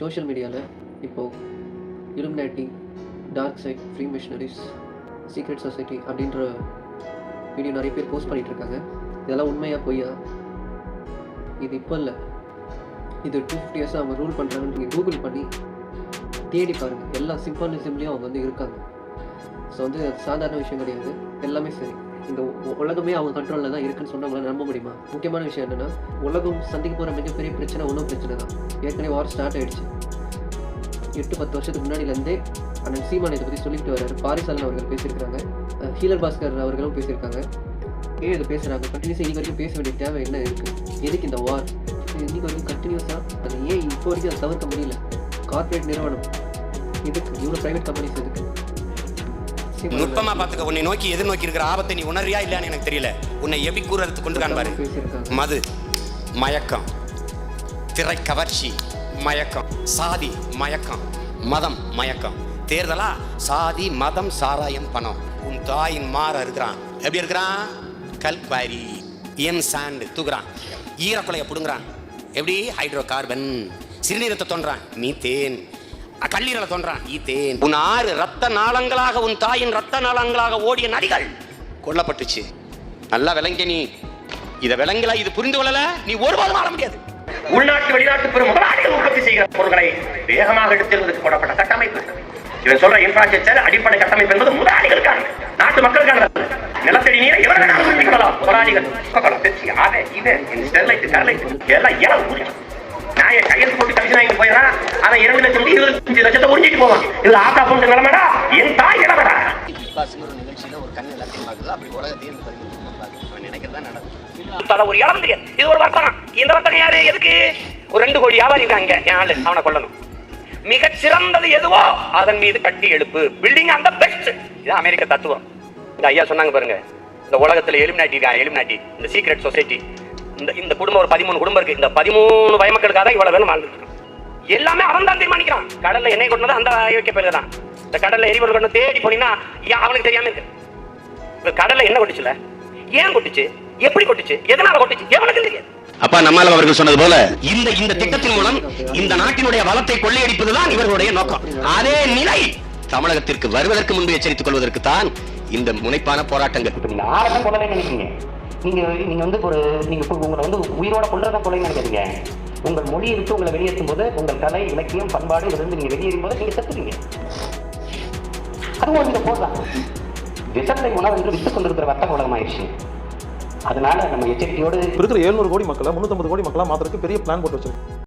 Social மீடியாவில் இப்போது Illuminati, dark side, free missionaries, secret society அப்படின்ற வீடியோ நிறைய பேர் போஸ்ட் பண்ணிகிட்ருக்காங்க. இதெல்லாம் உண்மையாக பொய்யா? இது இப்போ இல்லை, இது 250 இயர்ஸாக அவங்க ரூல் பண்ணுறாங்கன்னு நீங்கள் கூகுள் பண்ணி தேடி பாருங்கள். எல்லா சிம்பாலிசம்லேயும் அவங்க வந்து இருக்காங்க. ஸோ வந்து அது சாதாரண விஷயம் கிடையாது. எல்லாமே சரி, இந்த உலகமே அவங்க கண்ட்ரோலில் தான் இருக்குன்னு சொன்னால் அவங்களால நம்ப முடியுமா? முக்கியமான விஷயம் என்னென்னா, உலகம் சந்திக்க போகிற மிகப்பெரிய பிரச்சனை ஒன்றும் பிரச்சனை தான். ஏற்கனவே வார் ஸ்டார்ட் ஆகிடுச்சு. 8-10 வருஷத்துக்கு முன்னாடிலேருந்தே அண்ணன் சீமான் இதை பற்றி சொல்லிட்டு வர்றாரு. பாரிசாலன் அவர்கள் பேசியிருக்கிறாங்க, ஹீலர் பாஸ்கர் அவர்களும் பேசியிருக்காங்க. ஏன் இது பேசுகிறாங்க? கண்டினியூஸாக இன்றைக்கி வரைக்கும் பேச வேண்டிய தேவை என்ன இருக்குது? எதுக்கு இந்த வார் இன்றைக்கி வரைக்கும் கண்டினியூஸாக அது ஏன் இப்போ வரைக்கும் அதை தவிர்க்க முடியல? கார்பரேட் நிறுவனம் இதுக்கு, இவ்வளோ ப்ரைவேட் கம்பெனிஸ் இதுக்கு நுட்பமா பாத்துக்க. உன்னை நோக்கி எதிர்நோக்கி இருக்கிற ஆபத்தை நீ உணர்றியா இல்லையான்னு எனக்கு தெரியல. உன்னை எபி கூறத்து கொண்டு காண்பாரு. மது மயக்கம், திரை கவர்ச்சி மயக்கம், சாதி மயக்கம், மதம் மயக்கம். தேர்தலா சாதி மதம் சாராயம் பணம். உன் தாயின் மாற இருக்கிறான். எப்படி இருக்கிறான்? கல்பாரி என் சாண்டு தூக்குறான். ஈரக்குலைய புடுங்குறான். எப்படி? Hydrocarbon. சிறுநீரத்தை தோன்றான். மீத்தேன். கல்லீரலை தோன்றான். ஈத்தேன். உன் 6 ரத்த நாளங்களாக, உன் தாயின் ரத்த நாளங்களாக ஓடிய நதிகள் கொல்லப்பட்டுச்சு. நல்லா விளங்க. நீ இதை விளங்கல, இது புரிந்து கொள்ளல, நீ ஒருபாலும் ஆட முடியாது. உள்நாட்டு வெளிநாட்டு பெரும் முதலாளிகள் உற்பத்தி செய்கிற பொருட்களை வேகமாக எடுத்திருந்ததுக்கு போடப்பட்ட கட்டமைப்பு. இவன் சொல்ற இன்ஃப்ராஸ்ட்ரக்சர், அடிப்படை கட்டமைப்பு என்பது முதலாளிகளுக்கான, நாட்டு மக்களுக்கான. நிலத்தடி நீரை எவர்கள் உறிஞ்சிக்கலாம்? முதலாளிகள். எல்லாம் இளவு உறிஞ்சும். நாயை கையெழுத்து போட்டு கமிஷன் போயிடறான். அவன் 2 லட்சம் 20 லட்சத்தை உறிஞ்சிட்டு போவான். இதுல ஆட்டா போட்டு நிலமடா, என் தாய் நிலமடா. ஒரு நிகழ்ச்சியில ஒரு கண் எல்லாத்தையும் பார்க்குது. அப்படி உலகத்தையும் நினைக்கிறதா நடக்கும். ஒரு இடம் தெரியாது. இது ஒரு வர்த்தகம். இந்த வர்த்தகம் யாரு? எதுக்கு? ஒரு 2 கோடி வியாபாரி இருக்காங்க. என் ஆளு, அவனை கொல்லணும். மிக சிறந்தது எதுவோ அதன் மீது கட்டி எழுப்பு. பில்டிங் அந்த பெஸ்ட். இது அமெரிக்க தத்துவம். இந்த ஐயா சொன்னாங்க பாருங்க, இந்த உலகத்துல எலிமினாட்டி, இந்த சீக்ரெட் சொசைட்டி, இந்த குடும்பம் ஒரு 13 குடும்பம் இருக்கு. இந்த 13 பயமக்களுக்காக இவ்வளவு வேணும் வாழ்ந்துட்டு. எல்லாமே அவன் தான் தீர்மானிக்கிறான். கடல்ல எண்ணெய் கொண்டது அந்த ஐயோக்கிய பேரு தான். இந்த கடல்ல எரிபொருள் கொண்டு தேடி போனீங்கன்னா அவனுக்கு தெரியாம இருக்கு. கடல்ல என்ன கொட்டுச்சுல, ஏன் கொட்டுச்சு, எப்படி கொட்டுச்சு, எதனால கொட்டுச்சு, எவனுக்கு தெரியாது. அப்பா நம்மால் அவர்கள் சொன்னது போல இந்த திட்டத்தின் மூலம் இந்த நாட்டினுடைய வளத்தை கொள்ளையடிப்பதுதான் இவர்களுடைய நோக்கம். அதே நிலை தமிழகத்திற்கு வருவதற்கு முன்பு எச்சரித்துக் கொள்வதற்கு தான் இந்த முனைப்பான போராட்டங்கள். ஆழம் கொள்ளவே நினைக்கிறீங்க. நீங்க வந்து உங்களை வந்து உயிரோட கொள்றதான் கொலை நினைக்கிறீங்க. உங்கள் மொழியை விட்டு உங்களை வெளியேற்றும் போது, உங்கள் கலை, இலக்கியம், பண்பாடு இருந்து நீங்க வெளியேறும் போது நீங்க செத்துறீங்க. அதுவும் இந்த போர் தான். விஷத்தை உணவு என்று விட்டுக் கொண்டிருக்கிற வர்த்தக உலகம் ஆயிடுச்சு. அதனால நம்ம எச்சரிக்கையோடு இருக்கிற 700 கோடி மக்களை 350 கோடி மக்களா மாத்திரத்துக்கு பெரிய பிளான் போட்டு வச்சிருக்கோம்.